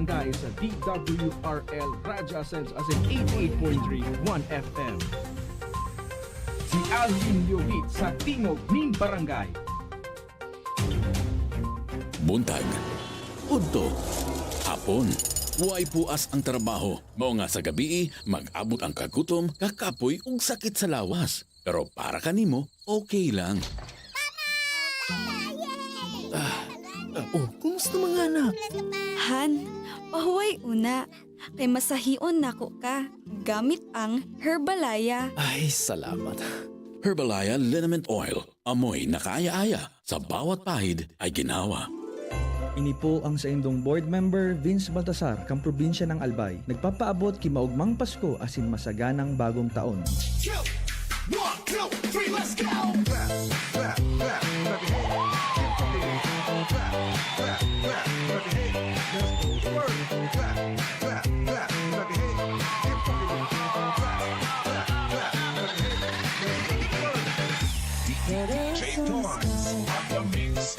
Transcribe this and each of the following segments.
Barangay sa DWRL Radyo Ascens as in 88.3 1FM. Si Alvin Yogit sa Tingog Ning Barangay. Buntag, udto, hapon. Huway puas ang trabaho. Mao nga sa gabi, mag-abot ang kagutom, kakapoy ug sakit sa lawas. Pero para kanimo, okay lang. Oh, kumusta mga anak? Han, pahuway una. Kay masahion nako ka. Gamit ang Herbalaya. Ay, salamat. Herbalaya Liniment Oil. Amoy na kaaya-aya. Sa bawat pahid ay ginawa. Ini po ang sa indong board member Vince Baltasar, kang probinsya ng Albay. Nagpapaabot kay maugmang Pasko asin masaganang bagong taon. 1, 2, 3, let's go! DJ Torrance on the mix.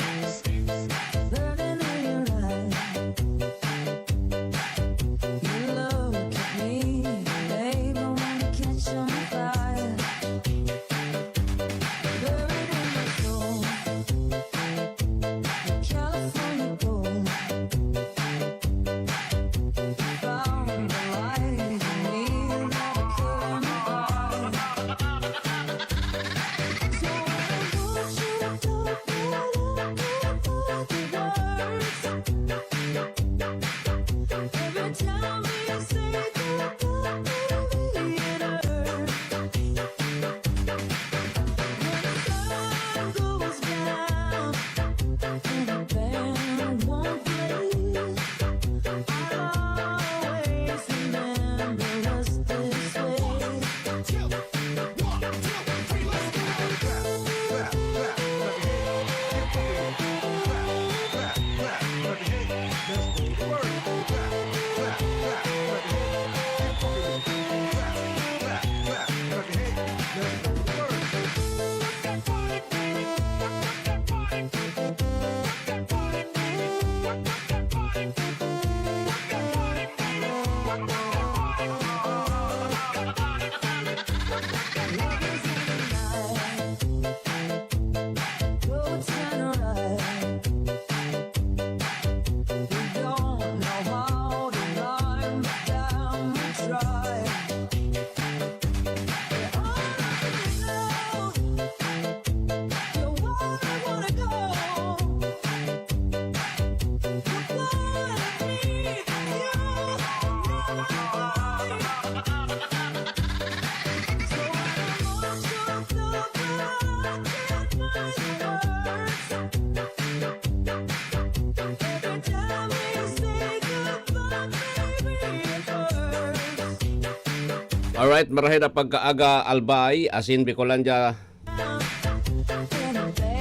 Alright, marahil na pagkaaga Albay, asin Bicolandia.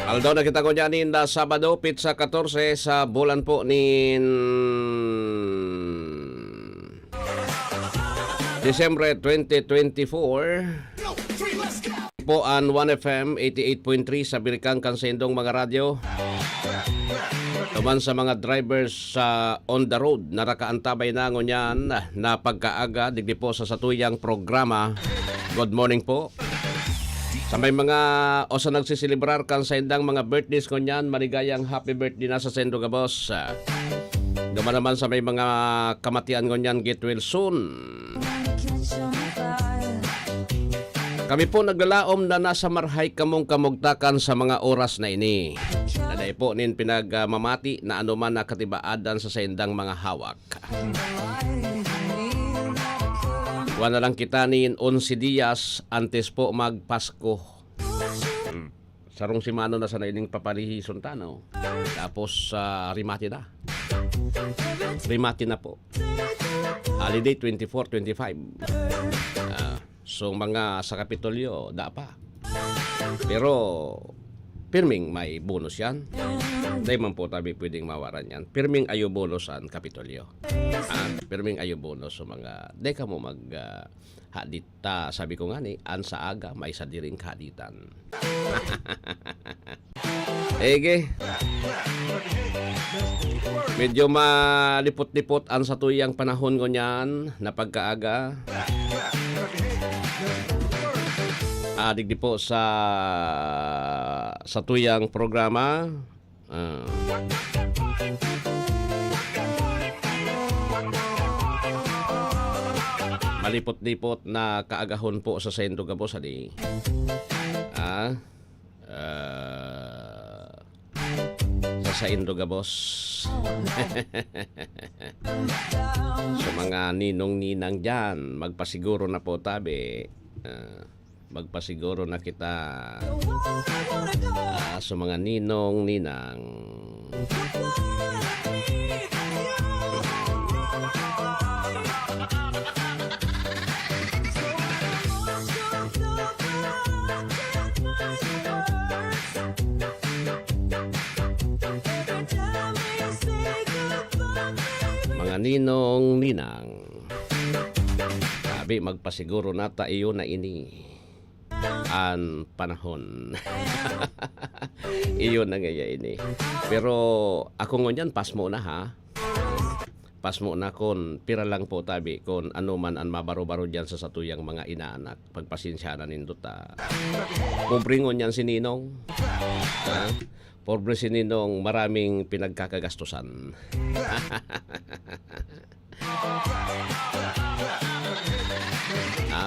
Aldaw na kita ko dyan na Sabado, pizza 14 sa bulan po ni Disyembre 2024. Po ang 1FM 88.3 sa Birikang Kansendong mga radyo. Tuman sa mga drivers sa on the road, narakaantabay na ngunyan na pagkaaga, digdi po sa satuyang programa. Good morning po. Sa may mga o sa nagsisilibrar kan sa indang mga birthdays ngunyan, maligayang happy birthday na sa Sendo Gabos. Gaman naman sa may mga kamatian ngunyan, get well soon. Kami po naglalaom na nasa marhay kamong kamugtakan sa mga oras na ini. Naday po nin pinagmamati na anuman na katibaadan sa saindang mga hawak. Wala lang kita nin 11 Dias antes po magpasko. Sarong simano na sa naining papalihison tanaw. Tapos rimati na. Rimati na po. Holiday 24-25. So mga sa Kapitolyo, da pa. Pero pirming may bonus yan. Hindi man po tabi pwedeng mawaran yan. Pirming ayubono sa Kapitolyo. Pirming ayubono sa mga, di ka mo mag hadita. Sabi ko nga ni, an sa aga, may sa diring haditan. Ege. Medyo malipot-lipot ang sa tuyang panahon ko niyan na pagkaaga. Digdi po sa tuyang programa. Malipot-lipot na kaagahon po sa sentro ka po sa di. Sa Indo Gabos. Sa mga ninong-ninang dyan, magpasiguro na po tabi. Magpasiguro na kita sa mga ninong-ninang. Mga ninong-ninang, sabi magpasiguro nata iyo na ini ang panahon. Iyo na ngaya ini. Pero ako ngunyan, pas mo na ha. Pas mo na kon pira lang po tabi kon ano man ang mabaro-baro dyan sa satuyang mga inaanak. Pagpasensyanan nindo ta. Pobre ngunyan si Ninong. Pobre si Ninong, maraming pinagkakagastusan.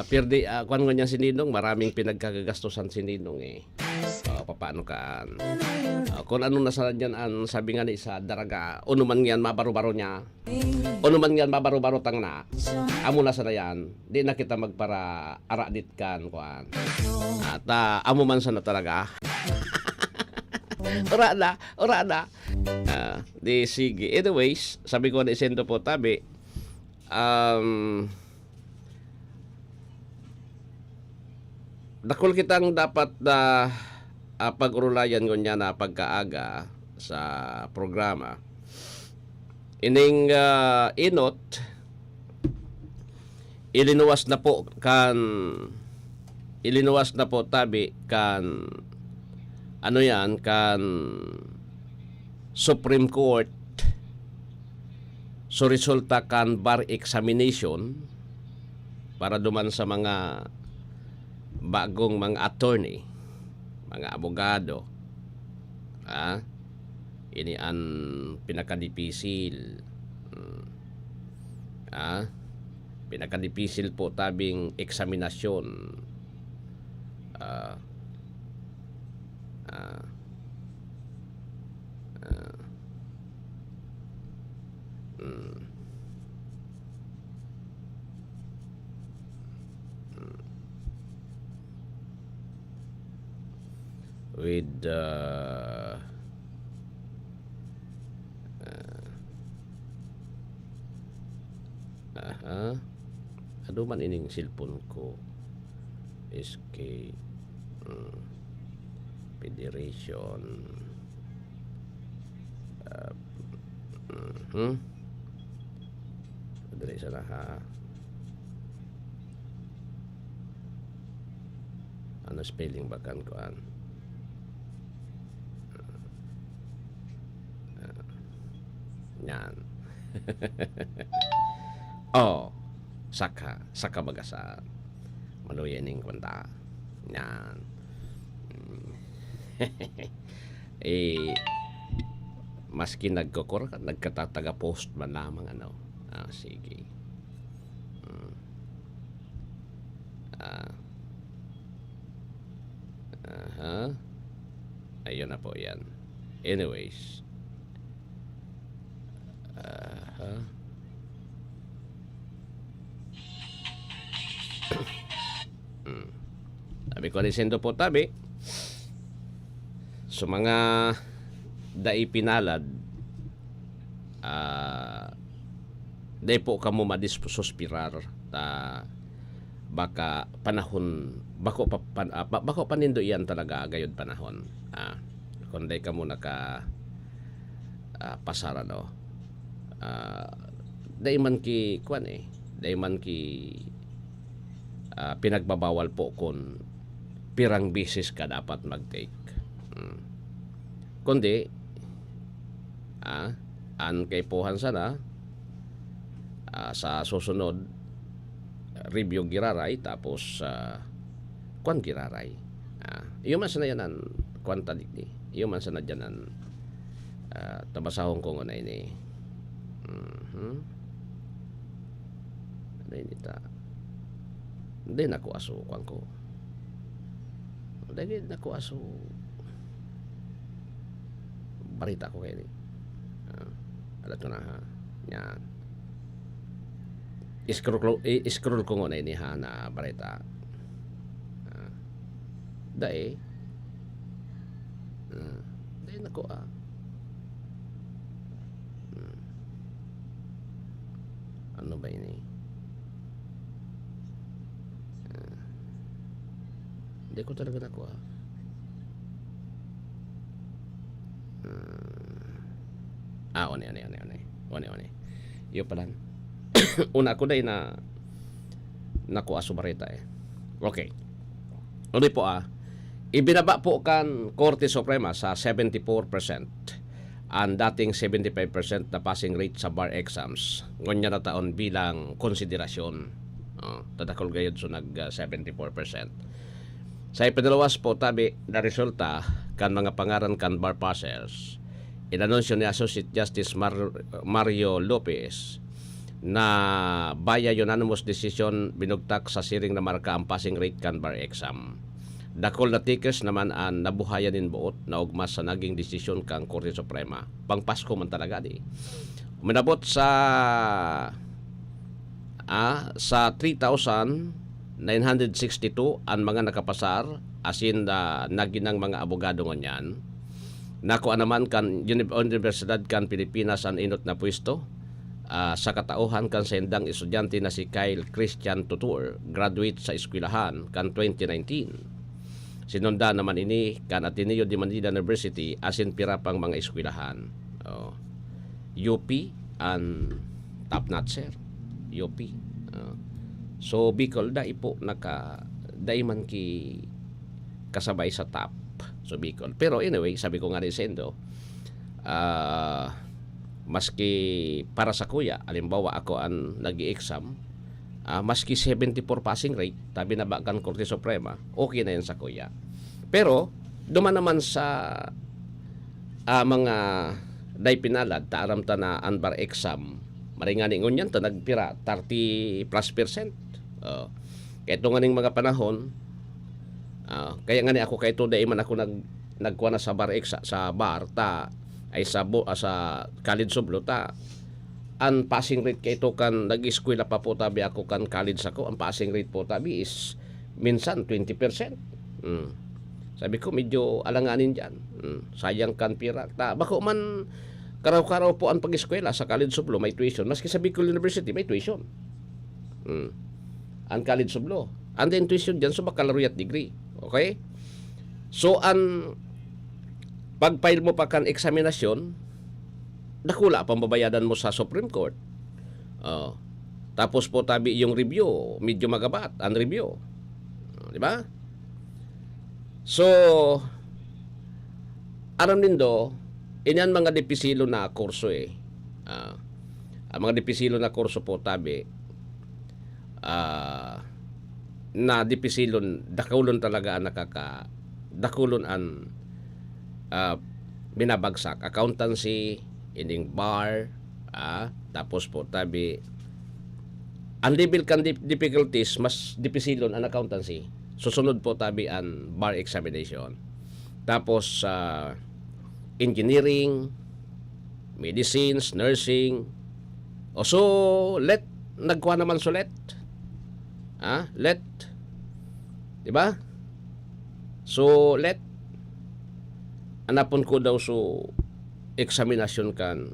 Pirdi, kuan nga si Ninong, maraming pinagkakagastusan si Ninong eh. Paano kaan? Kung ano nasa dyan, sabi nga ni sa daraga, uno man yan mabaro-baro niya. Uno man yan mabaro-baro tang na. Amo na sana yan. Di na kita magpara aradit kan, kuan. At amo man sana talaga. Ora na. Di sige. Anyways, sabi ko na isendo po tabi, dakol kitang dapat na pag-urulayan ko niya na pagkaaga sa programa. Ining inot, ilinuwas na po tabi kan ano yan, kan Supreme Court. So resulta kan bar examination para duman sa mga bagong mga attorney, mga abogado. Ini ang pinakadipisil. Pinakadipisil po tabing eksaminasyon. With ano man ining cellphone ko, SK Federation. Dali sana ha. Ano spelling bakan ko an? Yan. Saka bagasa. Maluyaning kwenta. Yan. Maski nagkatataga post man lamang ano. Sige. Ayun na po yan. Anyways. Sabi ko sendo po tabi so mga daipinalad dahil po kamo madisposospirar baka panahon bako panindo iyan talaga gayod panahon kundi kamo pasaran no. Dayman ki kwan dayman ki pinagbabawal po kung pirang bisis ka dapat mag-take. Kundi an kay puhan sana sa susunod review giraray tapos kwan giraray. Iyo man sana yanan kwan tadik ni. Iyo man sana dyanan tabasahon ko ngunay ni. Hindi ako aso kwan ko. Hindi ako aso barita ko kayo ni. Alat ko na ha. Yan. Scroll ko ngunay ni ha na barita. Dahil nako ano ba ini? Hindi ko talaga nakuha. One. Iyo pala. Una ko dahil na nakuha sumarita Okay. Ulit po ibinaba po kan Korte Suprema sa 74% ang dating 75% na passing rate sa bar exams ngonya na taon bilang konsiderasyon. Tadakol gayod so nag 74%. Sa ipinalawas po tabi na resulta kan mga pangaran kan bar passers, inanunsyo ni Associate Justice Mario Lopez na via unanimous decision binugtak sa siring na marka ang passing rate kan bar exam. Dakol na tikers naman ang nabuhayan in buot na ugmas sa naging desisyon kang Korte Suprema. Pangpasko man talaga di. Minabot sa 3,962 ang mga nakapasar asin naginang mga abogado nganyan. Nakuha naman kan Universidad kan Pilipinas ang inot na pwesto sa katauhan kan sendang estudyante na si Kyle Christian Tutur, graduate sa eskwelahan kan 2019. Sinunda naman ini kan Ateneo de Manila University asin pira pang mga eskwelahan. UP and top notcher. UP. So Bicol da ipo daiman ki kasabay sa top so Bicol. Pero anyway, sabi ko nga rin sendo maski para sa kuya, alimbawa ako ang nag-i-exam, maski 74 passing rate, tabi na bagan Korte Suprema, okay na yan sa kuya. Pero, duman naman sa mga day pinalad, taaram ta na anbar exam, maringani ngunyan ta nagpira, 30+%. Kaya ito nga mga panahon, kaya nga ni ako, kaya ito day man ako nagkuha na sa bar exam, sa bar, ay sa college sublo ta ang passing rate kay ito kan nag-eskwela pa po tabi ako kan college ako, ang passing rate po tabi is minsan 20%. Sabi ko medyo alanganin dyan. Sayang kan pira bako man karaw-karaw po ang pag-eskwela sa college sublo may tuition, maski sa Bicol University may tuition. Ang college sublo and then tuition dyan sa baccalaureate degree. Okay, so pag-file mo pa kan eksaminasyon, dakula pang babayadan mo sa Supreme Court. Tapos po tabi yung review, medyo magabat ang review. Di ba? So, aram din do, inyan mga depisilo na kurso ang mga depisilo na kurso po tabi, na depisilon, dakulon talaga ang dakulon ang binabagsak accountancy, ining bar, tapos po tabi ang level kan difficulties mas dipisilon ang accountancy, susunod po tabi ang bar examination, tapos engineering, medicines, nursing, so nagkuha naman sulet let, di ba? So anapon ko daw so eksaminasyon kan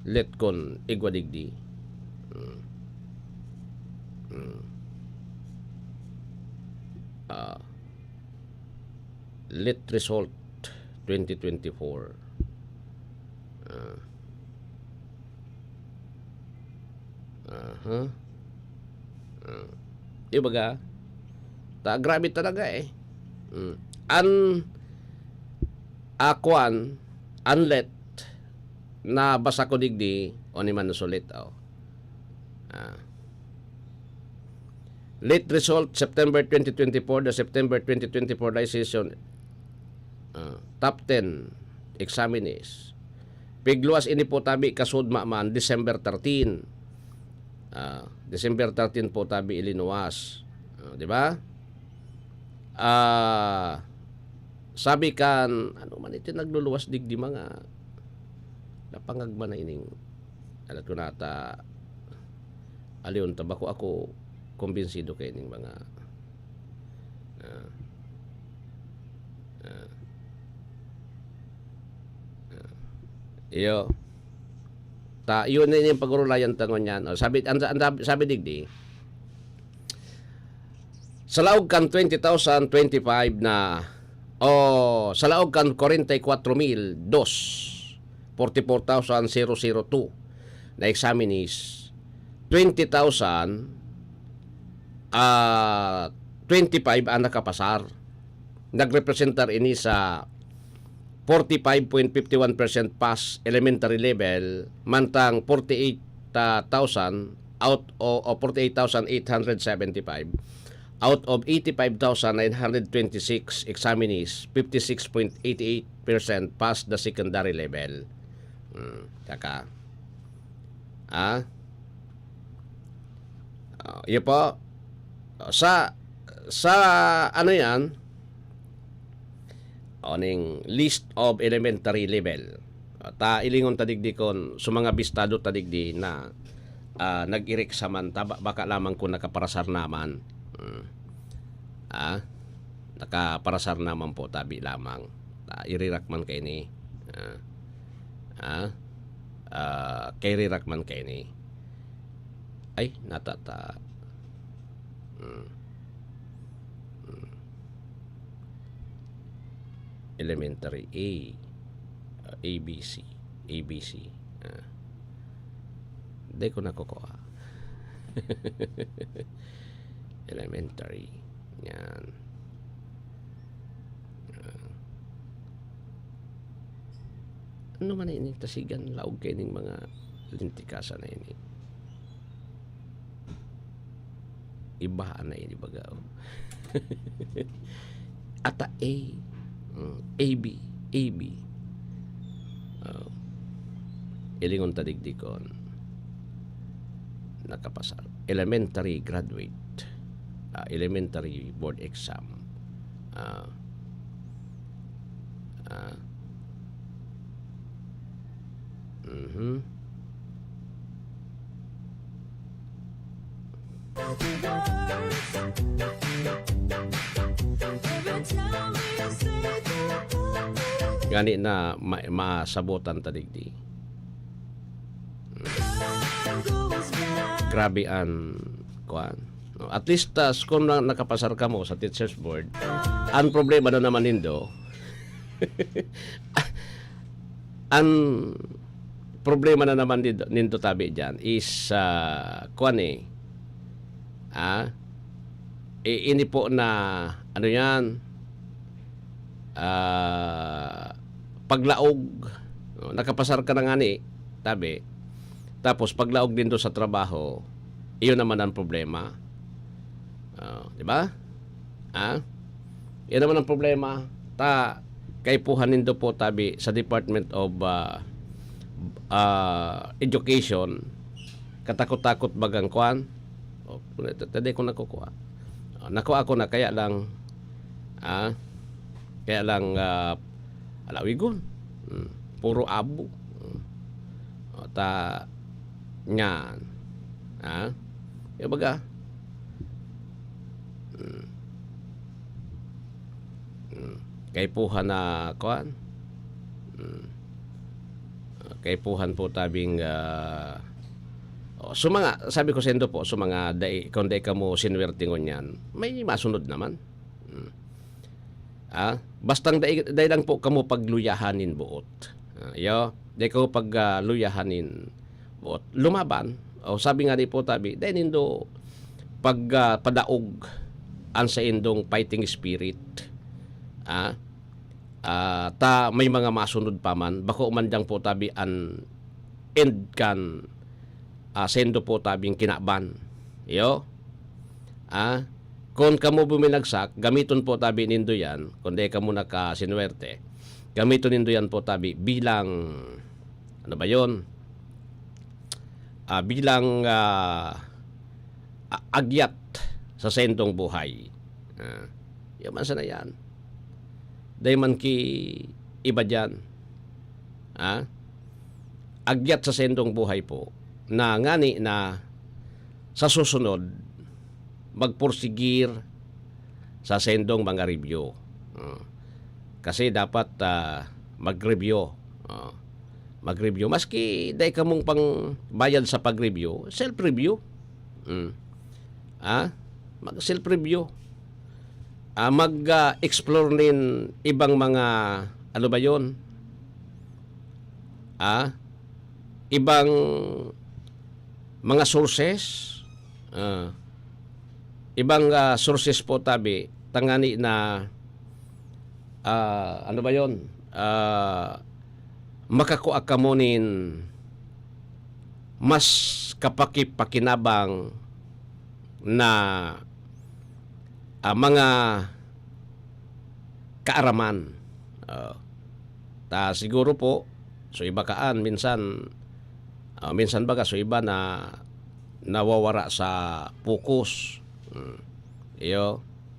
let kon igwadigdi. Let result 2024. Ibaga, grabe talaga eh. Akuan, unlet, na basa ko digdi, o ni man sulit, late result, September 2024, the September 2024 decision, top 10 examinees. Pigluwas ini po tabi kasud man December 13. December 13 po tabi ilinuwas. Di ba? Sabi kan, ano man iti nagluluwas digdi mga napangagma na ining alat ko nata aliyon tabako ako kumbinsido kay ning mga iyo yun na yung pagurulayan tangon yan. Sabi digdi sa laog kan 20,025 na sa laog kan 44,002 44,002 na examinees 20,025 ang nakapasar. Nagrepresentar ini sa 45.51% pass elementary level, mantang 48,000 out o 48,875 out of 85,926 examinees, 56.88% pass the secondary level. Kaka. Yun po. Sa ano yan, oning list of elementary level. Ilingon tadigdikon sa mga bistado tadigdi na nag-irik sa man baka lamang kung nakaparasar naman. Nakaparasar naman po tabi lamang. Irirak man kay ni. Kay rirak man kay ni. Ay, natata. Elementary ABC. Hindi ko nakukuha. Elementary. Yan. Ano man ini tasigan laog kay ning mga lintikasan na ini. Ibahan na ini baga. Ata AB. Ilingon tadigdikon. Nakapasar. Elementary graduate. Elementary board exam. Gani na masabotan tadigdi. Grabe an kuan. At least kung nakapasar ka mo sa teachers board, ang problema na naman nindo. Ang problema na naman nindo tabi diyan is kuan ini po na ano yan paglaog nakapasar ka na nga ni tabi tapos paglaog din do sa trabaho iyon naman ang problema di ba iyon naman ang problema kay puhanin do po tabi sa Department of Education katakot-takot bagang kwan tadi ko nakukuha nakuha ko na kaya lang alawigon puro abo nyan yung baga kay puhan na kuan kay puhan po tabing so mga sabi ko sa indo po so mga kung di ka mo sinwertingon yan may masunod naman bastang day lang po kamo pagluyahanin buot Di ko luyahanin. O, lumaban. O sabi nga ni po tabi, dahil nindo padaog ang sa indong fighting spirit. Ta may mga masunod pa man. Bako man diyang po tabi an end kan sendo po tabing kinaban. Kung kamo buminagsak, gamiton po tabi nindo yan, kung di ka muna ka sinuwerte, gamiton nindo yan po tabi bilang, ano ba yun? Bilang agyat sa sendong buhay. Yaman sana yan. Dahil man ki iba dyan. Agyat sa sendong buhay po na ngani na sa susunod magpursigir sa sendong mga review. Kasi dapat mag-review. Mag-review. Maski dahil ka mong pang bayad sa pag-review, self-review. Mag-self-review. Mag-explore rin ibang mga, ano ba yun? Ibang mga sources. Ibang sources po tabi, tangani na, ano ba yun? Makakuha ka mo nin mas kapakipakinabang na mga kaaraman. Siguro po, so iba kaan, minsan baga, so iba na nawawara sa focus.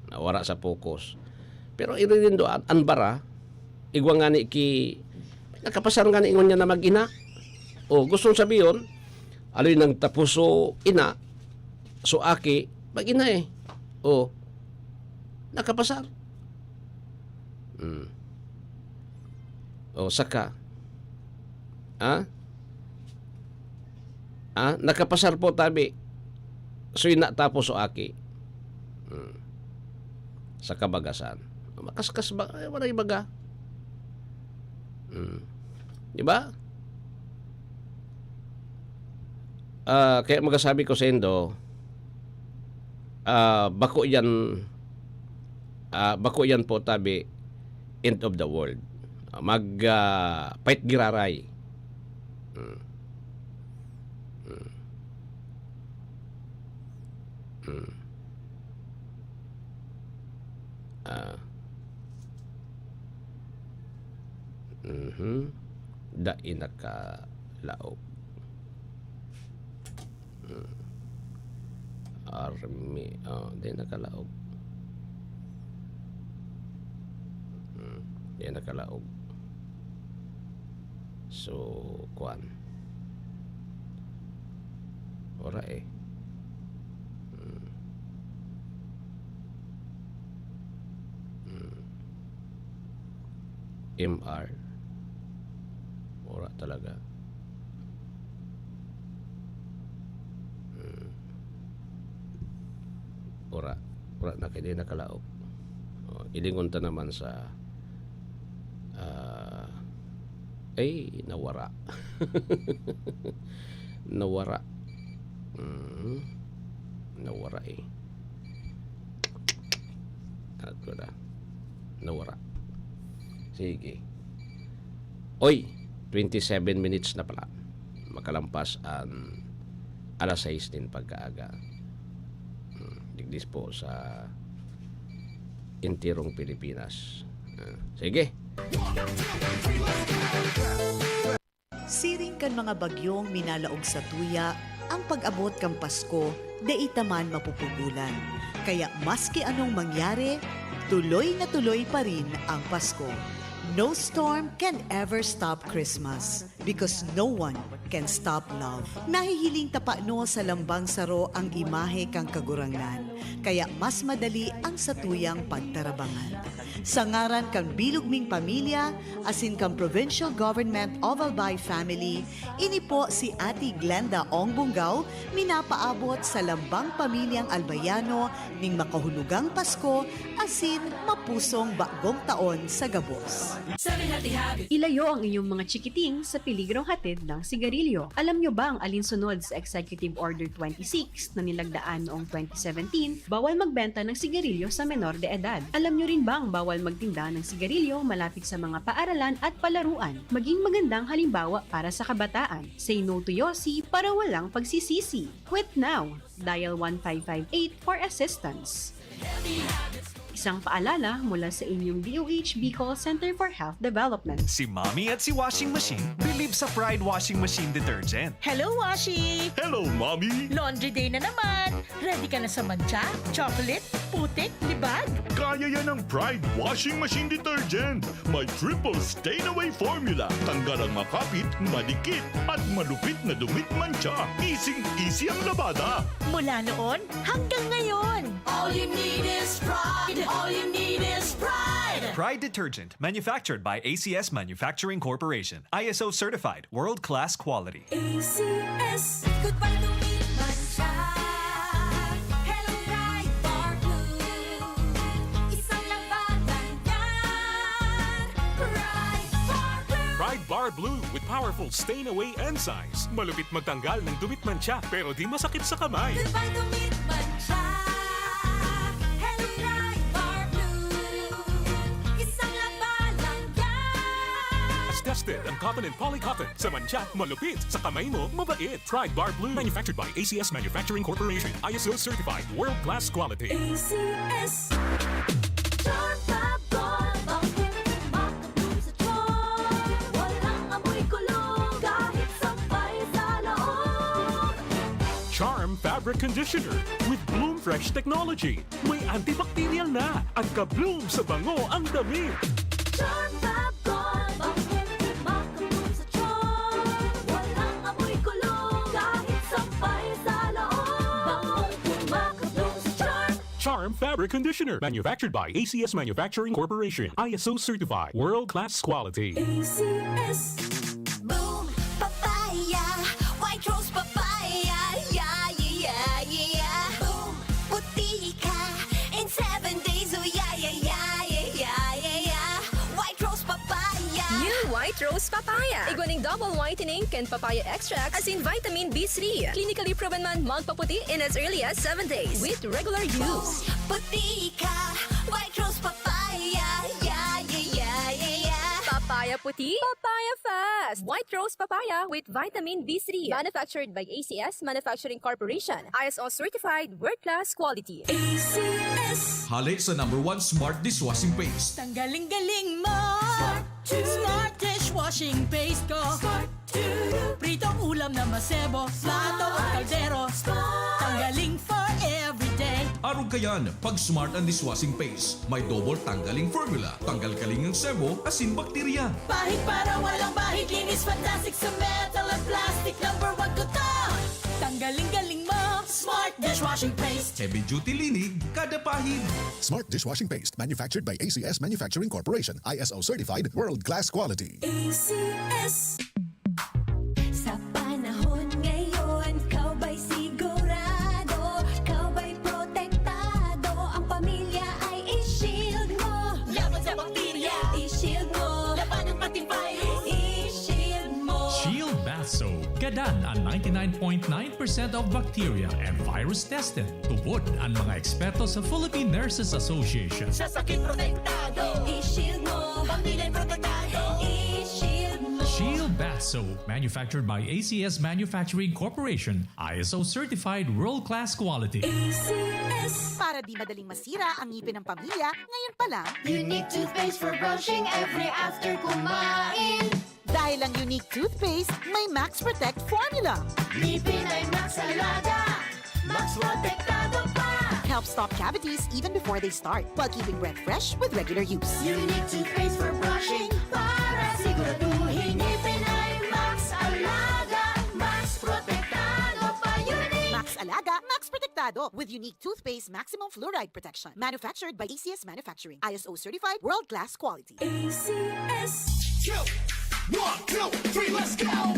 Nawara sa focus. Pero irinindo anbara, igwa nga ni ki, nakapasar nga ni ingon niya na mag-ina. Gustong sabihin, aloy nang tapuso ina, so aki, mag-ina eh. Nakapasar. Saka. Nakapasar po tabi. So ina tapos so aki. Sa kabagasan. Makaskas ba? Wala ibaga. Diba? Kaya magasabi ko sa Indo, bako yan po tabi, end of the world. Fight giraray. Dai nakalaog. Army, di nakalaog. Di nakalaog. So, kuan. Ora eh. MR. Ora talaga. Ora na kaya nakalaog. Ilingon ta naman sa nawara. Nawara. Nawara eh. Ako na. Nawara. Sige. Oy, 27 minutes na pala. Makalampas ang alas 6 din pagkaaga. Digdis po sa intirong Pilipinas. Sige. Siring kan mga bagyong minalaog sa tuya, ang pag-abot kang Pasko, deita man mapupugulan. Kaya maski anong mangyari, tuloy na tuloy pa rin ang Pasko. No storm can ever stop Christmas because no one can stop love. Nahihiling tapano sa lambang saro ang imahe kang kagurangnan, kaya mas madali ang satuyang pagtarabangan. Sa ngaran kang bilugming pamilya, asin kang Provincial Government of Albay Family, ini po si Ate Glenda Ong Bungaw, minapaabot sa lambang pamilyang Albayano ning makahulugang Pasko asin, mapusong bagong taon sa gabos. Ilayo ang inyong mga chikiting sa peligrong hatid ng sigarilyo. Alam nyo ba ang alinsunod sa Executive Order 26 na nilagdaan noong 2017, bawal magbenta ng sigarilyo sa menor de edad? Alam nyo rin ba ang bawal magtinda ng sigarilyo malapit sa mga paaralan at palaruan? Maging magandang halimbawa para sa kabataan. Say no to Yossi para walang pagsisisi. Quit now. Dial 1558 for assistance. Isang paalala mula sa inyong DOH Bicol Center for Health Development. Si Mommy at si Washing Machine believe sa Pride Washing Machine Detergent. Hello, Washi! Hello, Mommy! Laundry day na naman! Ready ka na sa mancha, chocolate, putik, libag? Kaya yan ang Pride Washing Machine Detergent. May triple stain-away formula. Tanggal ang makapit, madikit, at malupit na dumit mancha. Easy ang labada. Mula noon hanggang ngayon. All you need is pride. All you need is pride. Pride Detergent, manufactured by ACS Manufacturing Corporation. ISO certified, world-class quality. ACS. Goodbye to me, mancha. Hello, Pride Bar Blue. Isang labanan yan. Pride Bar Blue. Pride Bar Blue with powerful stain-away enzymes. Malupit magtanggal ng dumit mancha pero di masakit sa kamay. Goodbye to me, mancha. Hello, Pride Bar Blue. Isang labanan yan. As tested ang cotton and polycotton. Sa mancha, malupit. Sa kamay mo, mabait. Pride Bar Blue. Manufactured by ACS Manufacturing Corporation. ISO certified. World-class quality. ACS. Charm Fab Gold. Bakit makabloom sa tiyon? Walang amoy kulong kahit sabay sa loob. Charm Fabric Conditioner with Bloom Fresh Technology. May antibacterial na at ka-bloom sa bango ang damit. Charm Fab Gold. Bakit makabloom sa tiyon? Walang amoy kulong kahit sabay sa loob. Bangong makabloom sa Charm. Charm Fabric Conditioner. Manufactured by ACS Manufacturing Corporation. ISO certified. World-class quality. ACS. Boom, papaya, white rose papaya, yeah, yeah, yeah. Boom, puti ka in 7 days, oh yeah, yeah, yeah, yeah, yeah, yeah. White rose papaya. New White Rose Papaya. Iguaning double whitening and papaya extract as in vitamin B3. Clinically proven man magpaputi in as early as 7 days with regular use. Puti ka, white rose papaya, yeah, yeah, yeah, yeah, yeah. Papaya puti, papaya fast. White Rose Papaya with vitamin B3. Manufactured by ACS Manufacturing Corporation. ISO certified world-class quality. ACS. Halik sa #1 Smart Dishwashing Paste. Tanggaling-galing mo. Smart dishwashing paste ko. Pritong ulam na masebo. Plato o kaldero. Tanggaling for everyday. Arog kayan, pag Smart and Dishwashing Paste, may double tanggaling formula. Tanggal kaling ng sebo, asin bakterya. Bahid para walang bahid. Linis fantastic sa metal at plastic. #1 ko to. Tanggaling-galing mo. Smart dishwashing paste. Heavy duty linig, kada pahid. Smart Dishwashing Paste, manufactured by ACS Manufacturing Corporation. ISO certified, world-class quality. ACS. Sa panahon ngayon, kau ba'y sigurado? Kau ba'y protektado? Ang pamilya ay i-shield mo. Laban sa bakterya, i-shield mo. Laban ng pating virus, i-shield mo. Shield Bath Soap. Gadan ang 99.9% of bacteria and virus tested. Tubod ang mga eksperto sa Philippine Nurses Association. Sa sakit protektado, i-shield mo. Pamilya'y protektado, i-shield mo. Shield Bath Soap. Manufactured by ACS Manufacturing Corporation. ISO certified world-class quality. ACS. Para di madaling masira ang ngipin ng pamilya, ngayon pa lang, Unique toothpaste for brushing every after kumain. dahil ang unique toothpaste, may Max Protect formula. Ngipin ay Max Alaga. Max Protektado pa. Helps stop cavities even before they start, while keeping breath fresh with regular use. Unique toothpaste for brushing para siguraduhin ngipin ay Max Alaga. Max Protektado pa. Unique. Max Alaga, Max Protectado with unique toothpaste maximum fluoride protection. Manufactured by ACS Manufacturing. ISO certified, world-class quality. ACS. 1, 2, 3, let's go!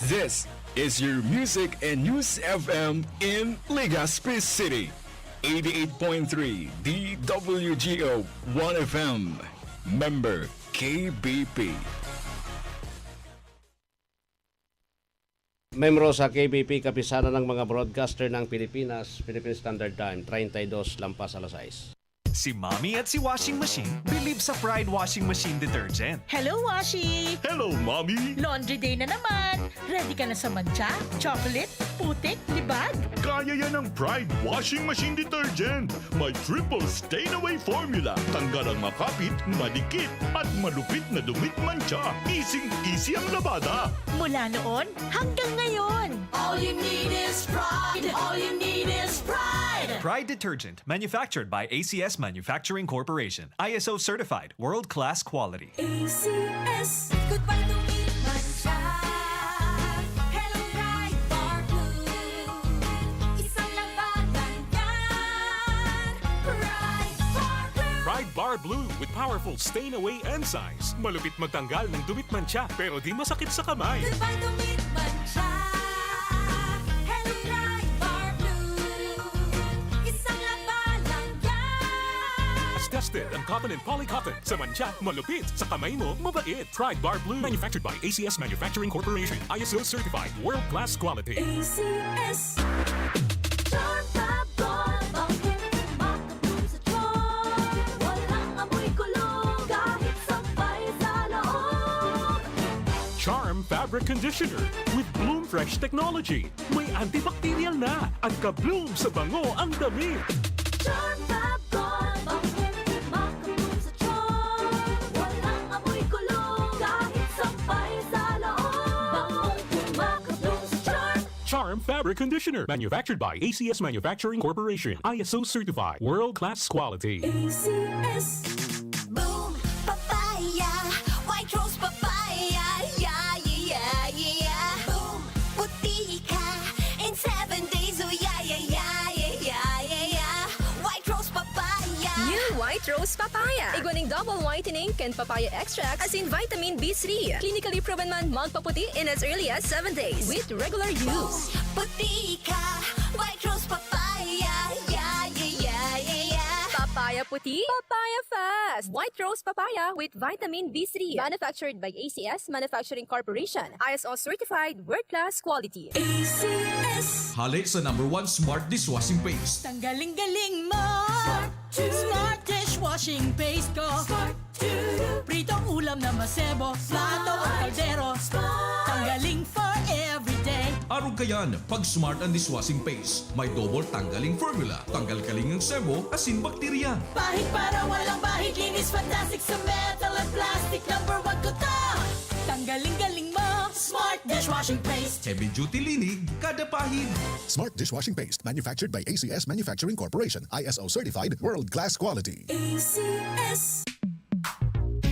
This is your Music and News FM in Legazpi City. 88.3 DWGO 1FM. Member KBP. Membro sa KBP, kapisana ng mga broadcaster ng Pilipinas, Philippine Standard Time, 32 lampas alas 6. Si Mommy at si Washing Machine believe sa Pride Washing Machine Detergent. Hello, Washi! Hello, Mommy! Laundry day na naman! Ready ka na sa mancha, chocolate, putik, libag? Kaya yan ang Pride Washing Machine Detergent. May triple stain-away formula. Tanggal ang makapit, madikit, at malupit na dumit mancha. Easy ang labada. Mula noon hanggang ngayon. All you need is pride. All you need is pride. Pride Detergent, manufactured by ACS Manufacturing Corporation. ISO certified, world-class quality. ACS. Goodbye to me, mancha. Hello, Pride Bar Blue. Isang labanan yan. Pride Bar Blue. Pride Bar Blue with powerful stain-away enzymes. Malupit magtanggal ng dumit mancha pero di masakit sa kamay. Goodbye to me, mancha. Hello, Pride Bar Blue. Isang labanan yan. As tested ang cotton and polycotton. Sa mancha, malupit. Sa kamay mo, mabait. Pride Bar Blue. Manufactured by ACS Manufacturing Corporation. ISO certified. World-class quality. ACS. Charm Fab-Gol. Bakit kumakabog sa tiyon? Walang amoy kulong kahit sabay sa loob. Charm Fabric Conditioner with Bloom Fresh Technology. May antibacterial na at ka-bloom sa bango ang damit. Charm Fab-Gol. Bakit kumakabog sa tiyon? Walang amoy kulong kahit sabay sa loob. Bangong kumakabog sa Charm. Charm Fabric Conditioner. Manufactured by ACS Manufacturing Corporation. ISO certified. World-class quality. ACS. Boom, papaya, white rose papaya, yeah, yeah, yeah. Boom, puti ka in 7 days, oh yeah, yeah, yeah, yeah, yeah, yeah. White rose papaya. New White Rose Papaya. Iguaning double whitening and papaya extract as in vitamin B3. Clinically proven man magpaputi in as early as 7 days with regular use. Puti ka, white rose papaya, yeah, yeah, yeah, yeah, yeah. Papaya puti, papaya fast. White Rose Papaya with vitamin B3. Manufactured by ACS Manufacturing Corporation. ISO certified, world-class quality. ACS. Hali sa #1 Smart Dishwashing Paste. Tanggaling-galing mo! Smart dishwashing paste ko! Pritong ulam na masebo, plato o kaldero. Tanggaling for everyday. Araw kayan, pag Smart and Dishwashing Paste, may double tanggaling formula. Tanggal kaling ng sebo, asin bakterya. Bahid para walang bahid, linis fantastic sa metal at plastic. #1 ko to! Tanggaling-galing mo! Smart dishwashing paste. Heavy duty linig, kada pahid. Smart Dishwashing Paste, manufactured by ACS Manufacturing Corporation. ISO certified, world-class quality. ACS.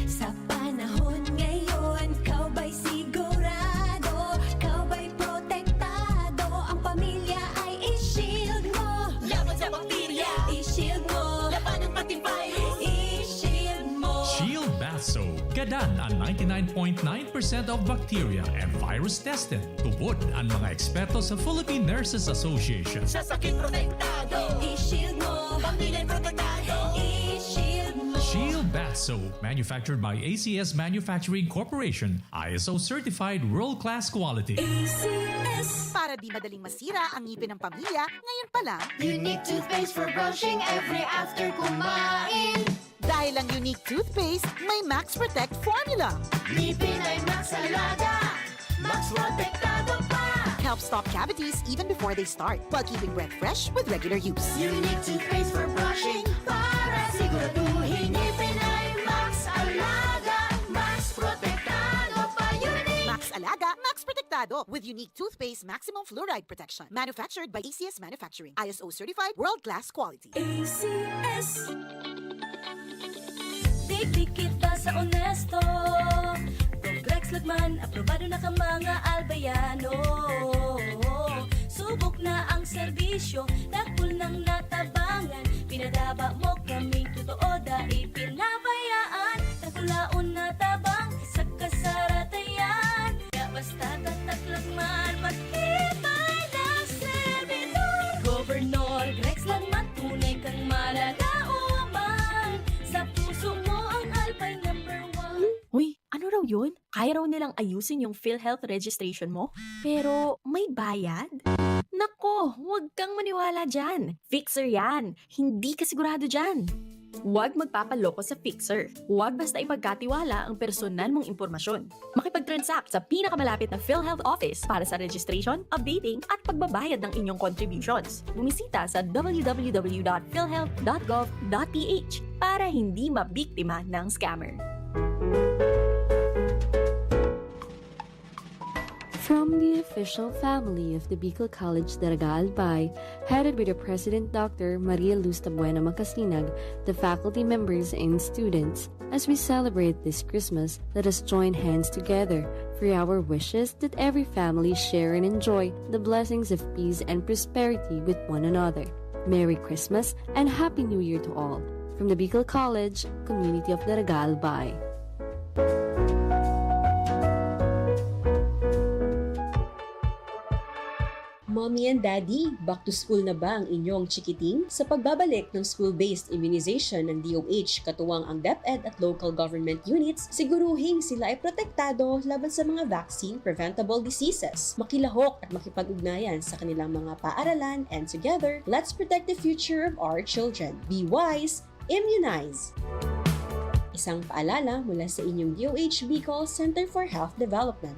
Sa panahon ngayon, kau ba'y sigurado? Kau ba'y protektado? Ang pamilya ay i-shield mo. Laban sa bakterya, i-shield mo. Laban ng pati virus, i-shield mo. Shield Bath Soap. Gadan ang 99.9% of bacteria and virus tested. Tubod ang mga eksperto sa Philippine Nurses Association. Sa sakit protektado. I-shield mo. Pamilya protektado. I-shield mo. Shield Bath Soap. Manufactured by ACS Manufacturing Corporation. ISO certified world-class quality. ACS. Para di madaling masira ang ngipin ng pamilya, ngayon pa lang, Unique toothpaste for brushing every after kumain. dahil ang unique toothpaste, may Max Protect formula. Ngipin ay Max Alaga. Max Protektado pa. Helps stop cavities even before they start, while keeping breath fresh with regular use. Unique toothpaste for brushing para siguraduhin ngipin ay Max Alaga. Max Protektado pa. Unique. Max Alaga, Max Protectado with unique toothpaste maximum fluoride protection. Manufactured by ACS Manufacturing. ISO certified, world-class quality. ACS. Dikdik kita sa honesto. Complex Lagman, aprobado na ka mga albayano. Subok na ang serbisyo, takul ng natabangan. Pinadaba mo kaming totoo dahil pinabayaan. Takulaon na tabang sa kasaratayan. Kaya basta tataklagman, matibay ng servidor. Gobernador Rex Lagman, tunay Kaya raw nilang ayusin yung PhilHealth registration mo, pero may bayad? Nako, huwag kang maniwala dyan. Fixer yan. Hindi ka sigurado dyan. Huwag magpapaloko sa Fixer. Huwag basta ipagkatiwala ang personal mong impormasyon. Makipag-transact sa pinakamalapit na PhilHealth office para sa registration, updating at pagbabayad ng inyong contributions. Bumisita sa www.philhealth.gov.ph para hindi mabiktima ng scammer. From the official family of the Bicol College Daraga Albay, headed by the President Dr. Maria Luz Tabuena Macasinag, the faculty members and students, as we celebrate this Christmas, let us join hands together for our wishes that every family share and enjoy the blessings of peace and prosperity with one another. Merry Christmas and Happy New Year to all. From the Bicol College, Community of Daraga Albay. Mommy and Daddy, back to school na ba ang inyong chikiting? Sa pagbabalik ng school-based immunization ng DOH katuwang ang DepEd at local government units, siguruhing sila ay protektado laban sa mga vaccine-preventable diseases. Makilahok at makipag-ugnayan sa kanilang mga paaralan, and together, let's protect the future of our children. Be wise, immunize! Isang paalala mula sa inyong DOH Bicol Center for Health Development.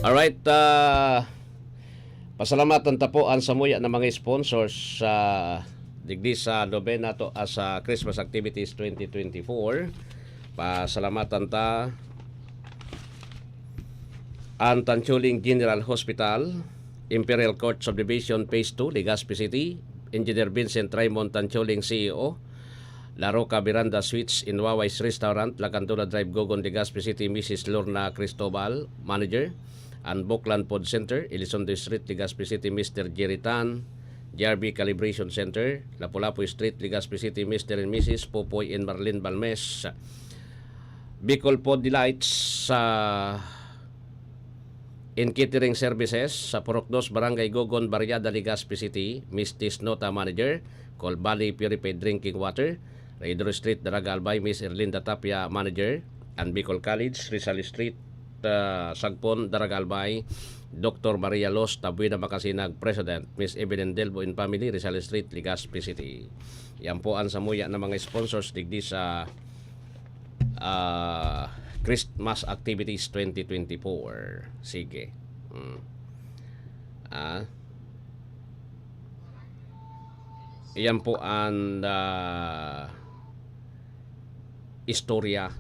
Alright, pasalamatan tapuan sa muya ng mga sponsors sa digdi sa nobena to sa Christmas Activities 2024. Pasalamatan ta ang Tanchuling General Hospital, Imperial Court Subdivision Phase 2, Legazpi City, Engineer Vincent Raymond Tanchuling CEO, La Roca Miranda Suites in Waway's Restaurant, Lacandula Drive, Gogon, Legazpi City, Mrs. Lorna Cristobal, Manager, and Buklan Pod Center, Elizondo Street, Legazpi City, Mr. Jerry Tan, JRB Calibration Center, Lapu-Lapu Street, Legazpi City, Mr. and Mrs. Popoy and Marlene Balmes, Bicol Pod Delights sa in catering services sa Purok 2, Barangay Gogon, Barriada, Legazpi City, Miss Nota Manager, Col Valley Purified Drinking Water, Raidor Street, Daraga Albay, Miss Erlinda Tapia Manager, and Bicol College, Rizal Street, Sagpon, Daraga Albay, Dr. Maria Los Tabuena Macasinag, President, Miss Evelyn Delbo in Family, Rizal Street, Legazpi City. Yan po ang samuya ng mga sponsors digdi sa Christmas Activities 2024. Sige. Yan po ang istorya.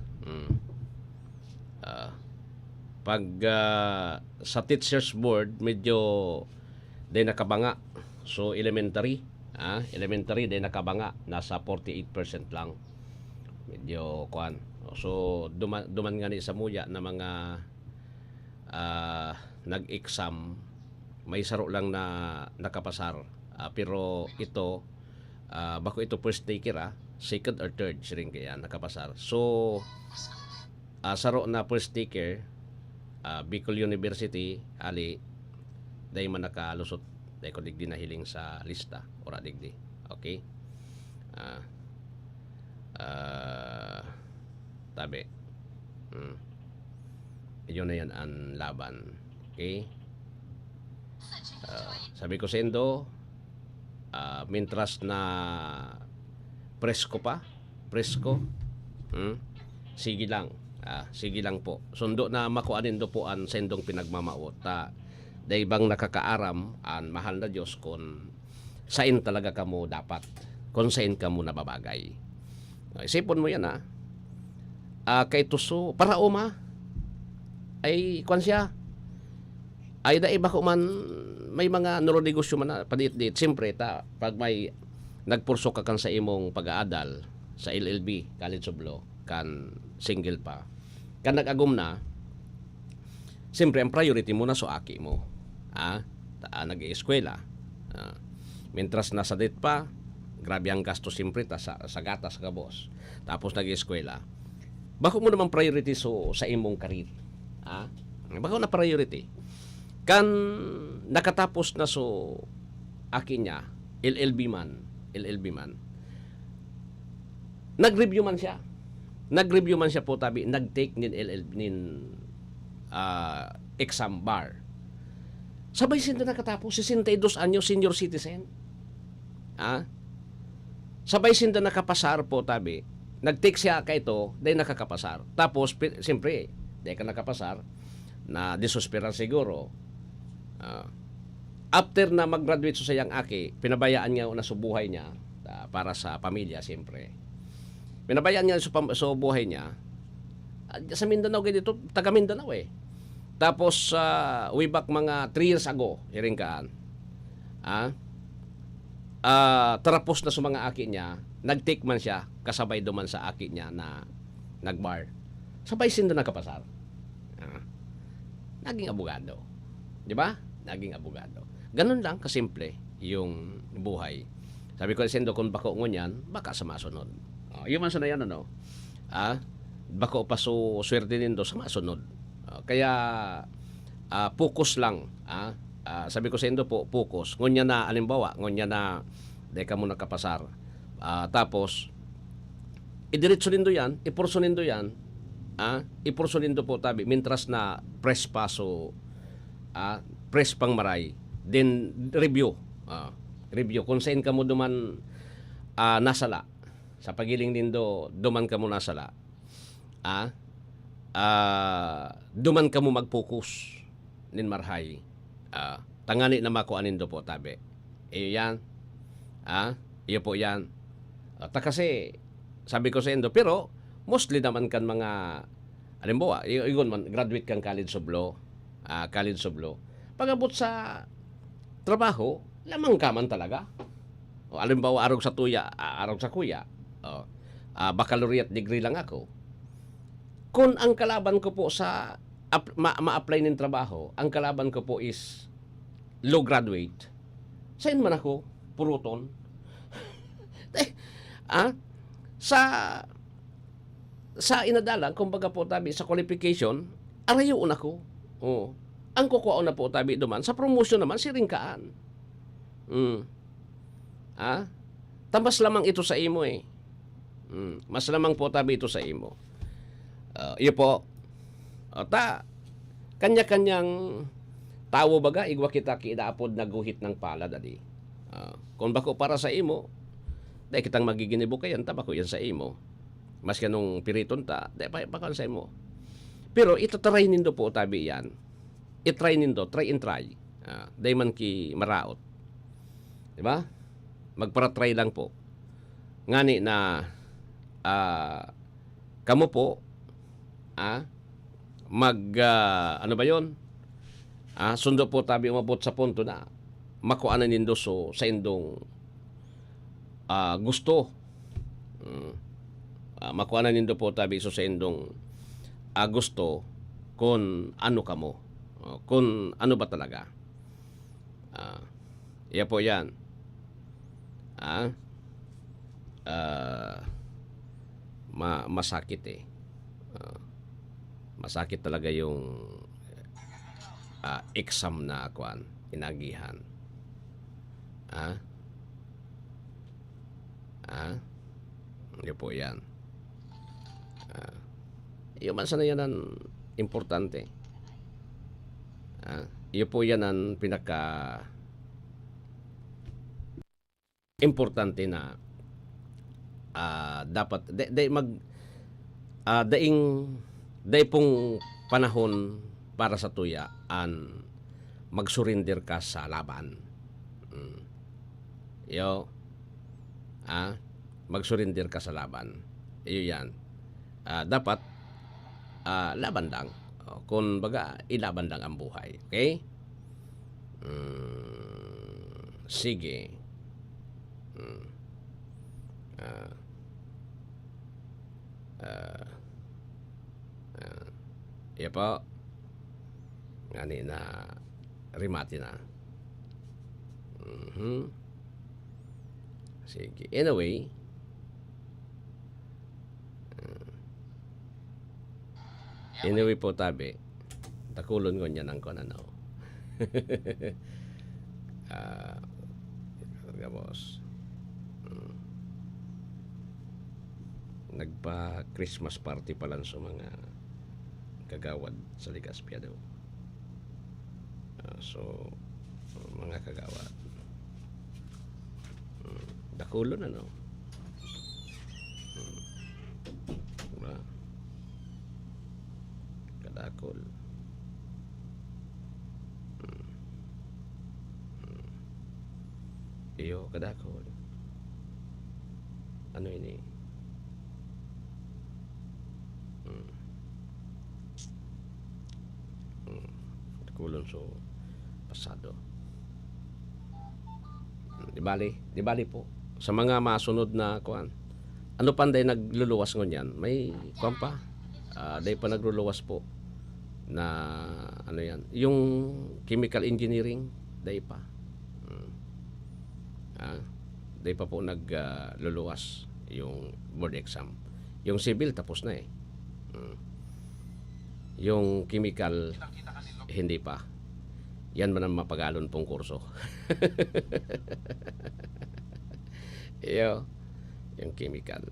Pag sa teachers board medyo day nakabanga, so elementary day nakabanga, nasa 48% lang, medyo kuan. So duman nga ni sa muya na mga nag-exam, may saro lang na nakapasar, pero ito bako ito first taker, second or third rin kaya nakapasar. So saro na first taker, Bicol University ali Dahil man nakalusot, dahil ko digdi nahiling sa lista, ora digdi. Okay? Tabi. Yun na yan ang laban. Okay? Sabi ko sendo, mintras na presko, sige lang. Sige lang po. Sundo na makuanin do po ang sendong pinagmamaot. Dahil bang nakakaaram ang mahal na Diyos kung sain talaga kamo dapat. Kung sain kamo nababagay. Isipon mo yan kay tuso, para uma, ay kwan siya. Ay dahil bako man, may mga neuronegosyo man na padit-dit. Siyempre, pag may nagpurso ka kan sa imong pag-aadal sa LLB, College of Law, kan single pa, kan nag-agum na, siyempre, ang priority mo na so aki mo. Nag-i-eskwela. Mintras nasa date pa, grabe ang gasto siyempre sa gatas ka, boss. Tapos nag-i-eskwela. Bako mo naman priority sa imong karir. Bako na priority. Kan nakatapos na aki niya, LLB man, nag-review man siya po tabi, nag-take nin LLB exam bar. Sabay sinda nakatapos, 62 anyos, senior citizen. Sabay sinda nakapasar po tabi, nag-take siya ka ito, dahil nakakapasar. Tapos, siyempre, dahil ka nakapasar, na disuspiran siguro, after na mag-graduate sa yang aki, pinabayaan niya na sa buhay niya para sa pamilya, siyempre. Pinabayaan niya sa buhay niya. Sa Mindanao, dito, taga Mindanao Tapos, way back mga 3 years ago, hiringkaan, tarapos na sa mga aki niya, nag-take man siya, kasabay duman sa aki niya na nag-bar. Sabay sinda nakapasar. Naging abogado. Di ba? Naging abogado. Ganun lang kasimple yung buhay. Sabi ko, sendo kung bako ngunyan, baka sa masunod. Yung man na yan, bako pa swerte nindo sa masunod. Kaya, focus lang. Sabi ko sendo po, focus. Ngunya na, alimbawa, ngunya na, di ka mo nakapasar. Tapos, idiretso nindo yan, ipurso nindo yan, ipurso nindo po tabi, mintras na press paso, press pang maray, then review. Review. Kung saan ka mo duman nasala, sa pagiling nindo, duman ka mo nasala, duman ka mo mag-focus, nin marhay, tangani na makuha nindo po tabi. Iyo yan, iyo po yan. Kasi, sabi ko sa endo, pero, mostly naman kan mga, alimbawa, iyon man, graduate kang College of Law, pag-abot sa trabaho, lamang ka man talaga. Alimbawa, arog sa kuya, baccalaureate degree lang ako. Kung ang kalaban ko po sa ma-apply ng trabaho, ang kalaban ko po is law graduate, saan man ako, puruton. Sa inadalang, kumbaga po tabi, sa qualification, arayoon ako. Ang kukuha na po tabi duman, sa promotion naman, siringkaan. Tambas lamang ito sa imo mas lamang po tabi ito sa imo. Iyo po, kanya-kanyang tawo baga, igwa kita kidaapod naguhit ng palad, kung bako para sa imo, dahil kitang magiginibo kayan, tabako yan sa imo. Mas kanong piriton dahil baka sa imo. Pero itatry nindo po tabi yan. I-try nindo, try and try. Dahil man ki maraot. Diba? Magpara-try lang po. Ngani na kamo po, ano ba yon? Sundo po tabi umabot sa punto na makuanan nindo sa indong gusto. Makuanan nindo po tabi sa indong gusto kung ano ka mo. Kung ano ba talaga. Iya po yan. Masakit masakit talaga yung exam na kuan. inagihan. Hindi po yan. Iyo man sana yan ang importante. Iyo po yan ang pinaka importante na dapat daing pong panahon para sa tuya an mag-surrender ka sa laban. Mag-surrender ka sa laban. Iyo yan. Dapat laban lang. Kung baga, ilaban lang ang buhay. Okay? Sige. Iya po. Ngani na rimati na. Sige. Anyway, po tabi, takulon ko niya ng konanaw. Gamos. Nagpa-Christmas party pa lang sa mga kagawad sa Legazpi daw. So, mga kagawad. Dakulon ano? Diba? Kadakol. Iyo, kadakol. Ano ini? Dakulon so pasado. Di bali po. Sa mga masunod na kuan. Ano panday nagluluwas ngunyan? May kuan pa. Day pa nagluluwas po na ano yan. Yung chemical engineering, day pa. Day pa po nagluluwas yung board exam. Yung civil tapos na eh. Yung chemical hindi pa. Yan man ang mapagalon pong kurso. Yung chemical.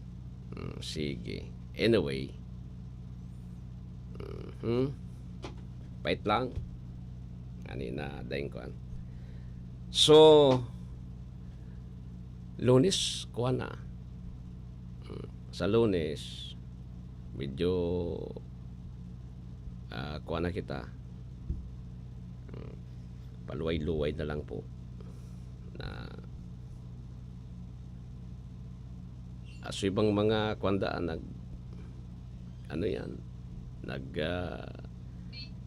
Sige. Anyway. Pait lang. Kanina daing kuan. So, Lunes, kuan na. Sa Lunes, medyo kuan na kita. Paluway-luway na lang po na so ibang mga kwandaan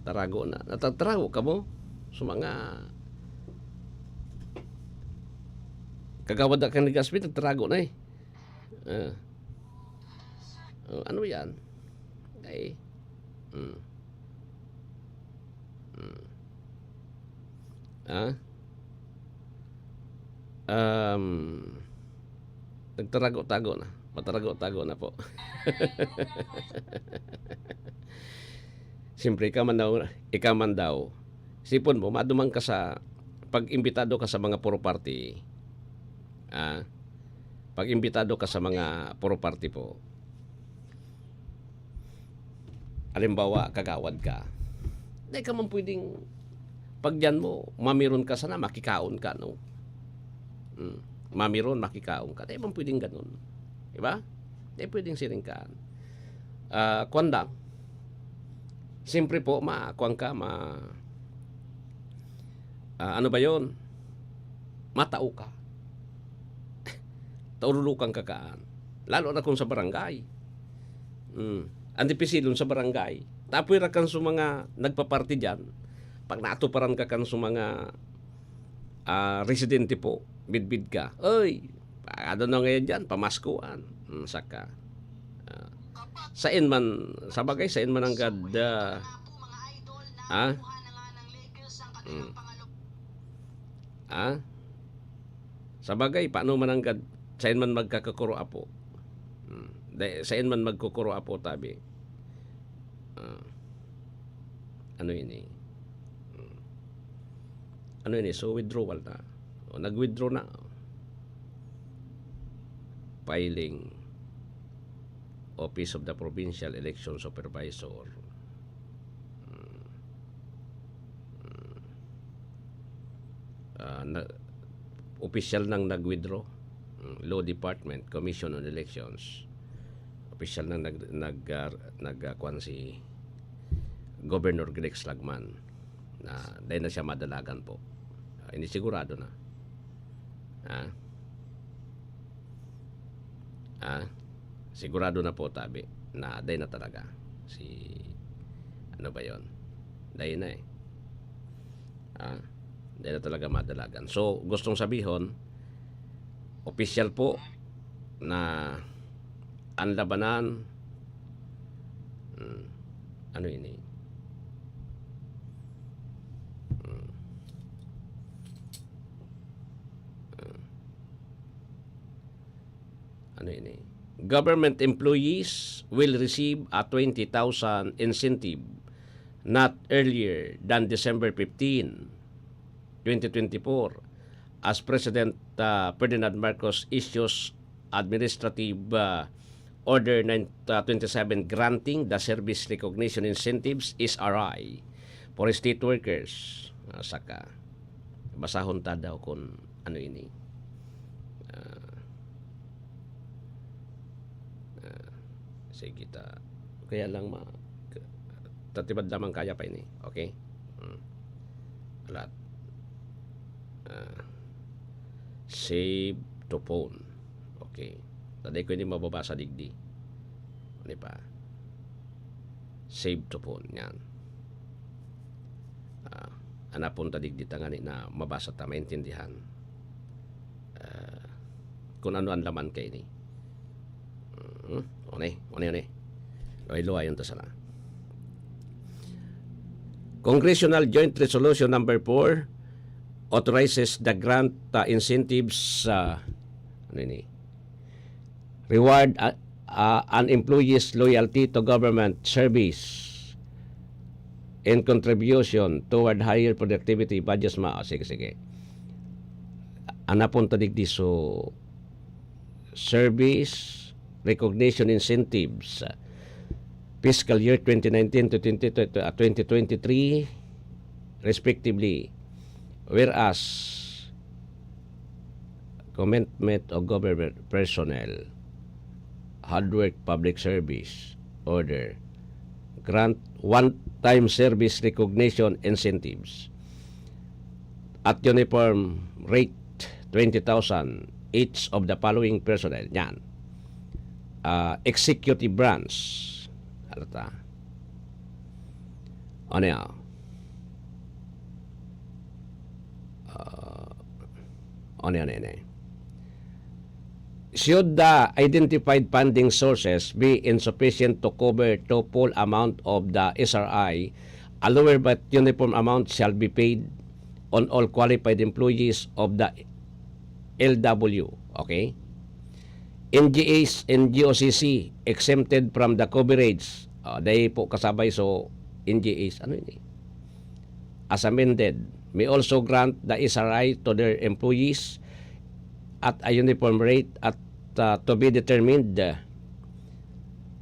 tarago na. Natatarago ka mo sa mga kagawad na kang Legazpi, nagtarago na eh. Ano yan? Ay. Nagtarago-tago na. Matarago-tago na po. Siyempre, ikaw man daw. Sipon mo, madumang ka sa pag-imbitado ka sa mga puro party. Pag-imbitado ka sa mga puro party po. Halimbawa, kagawad ka. Hindi ka man pwedeng pag yan mo, mamiron ka sana, makikaon ka, no? Mamiron, makikaon ka. Hindi man pwedeng ganun. Diba? Hindi pwedeng siringkaan. Kwandang. Siyempre po, kuwan ka, ano ba yon? Matao ka. Taurulukan ka kaan. Lalo na kung sa barangay. Antipisilon sa barangay. Tapoy ra kan sa mga nagpaparty dyan. Pag natuparan ka kan sa mga residente po, bidbid ka. Oy, ano na ngayon dyan? Pamaskuan. Saka. Sain man, sabagay, sain man ang gada. Sabagay, paano man ang gad, sain man magkakakuro apo. Sain man magkukuro apo, tabi. Ano yun eh? ano yun so withdrawal na. O, nag-withdraw na. Filing Office of the Provincial Election Supervisor. Official nang nag-withdraw. Law Department, Commission on Elections. Official nang nagkuhan si Governor Greg Slagman na dahil na siya madalagan po. Hindi sigurado na. Sigurado na po tabi na dahil na talaga si ano ba yon? Dahil na dahil na talaga madalagan. So gustong sabihin official po na ang labanan ano ini government employees will receive a 20,000 incentive not earlier than December 15, 2024 as President Ferdinand Marcos issues Administrative Order 927 granting the Service Recognition Incentives SRI for state workers. Saka basahon ta daw kung ano ini. Sige ta. Kaya lang tatibad lamang kaya pa ini. Okay? Alat. Save to phone. Okay. Tadi ko hindi mababasa digdi. Ano pa? Save to phone. Yan. Anapon ta digdi tangani na mabasa ta, maintindihan. Kung ano ang laman kay ni. One. Loy-loy yung tasala. Congressional Joint Resolution number 4 authorizes the grant incentives reward an employee's loyalty to government service and contribution toward higher productivity budgets sige. Anapon tadigdi so service recognition incentives fiscal year 2019 to 2023 respectively, whereas commitment of government personnel hardwork public service order grant one-time service recognition incentives at uniform rate 20,000 each of the following personnel. Yan. Executive branch. Alata. Ano yan? Should the identified funding sources be insufficient to cover the full amount of the SRI, a lower but uniform amount shall be paid on all qualified employees of the LW. Okay? NGAs and GOCC exempted from the coverage. Dahil po kasabay so NGAs. Ano ini? As amended, may also grant the SRI to their employees at a uniform rate at to be determined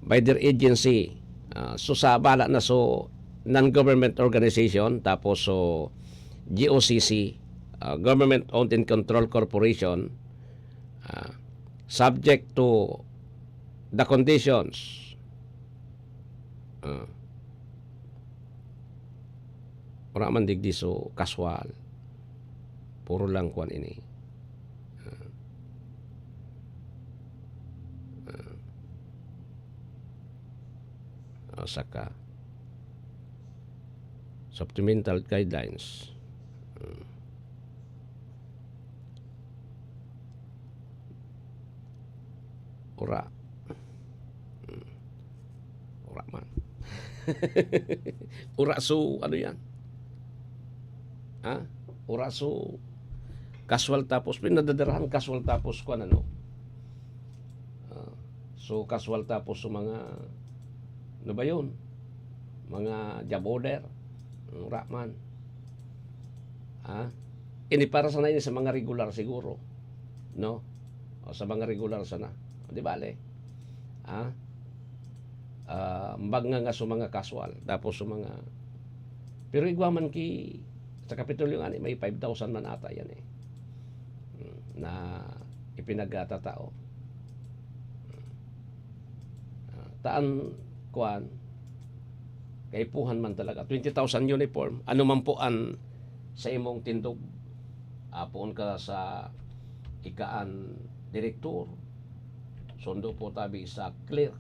by their agency. So sa bala na so non-government organization tapos so GOCC, Government Owned and Controlled Corporation, subject to the conditions wala man digdi so casual puro lang kuan ini saka supplemental guidelines ora man ura so ano yan ura so casual tapos pinadadarahan casual tapos kuan ano so casual tapos so mga ano ba yun mga job order ura man Ini para sana ini sa mga regular siguro. No? O sa mga regular sana. Di bale? Mbag nga sa mga casual. Tapos sa mga... Pero igwaman ki... Sa Kapitolyo nga may 5,000 man ata yan eh. Na ipinagtatao. Taan kuan kaipuhan man talaga 20,000 uniform ano man po an sa imong tindog puon ka sa ikaan direktor sundo po tabi sa clerk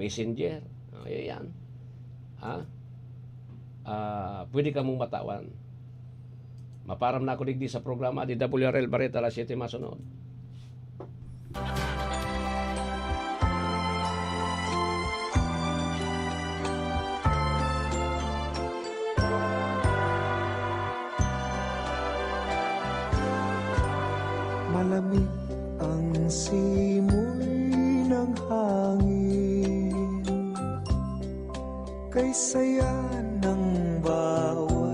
messenger yan pwede ka mong matawan maparam na ako digdi sa programa di WRL Barreta alas 7 masunod. Malamig ang simoy ng hangin, kay saya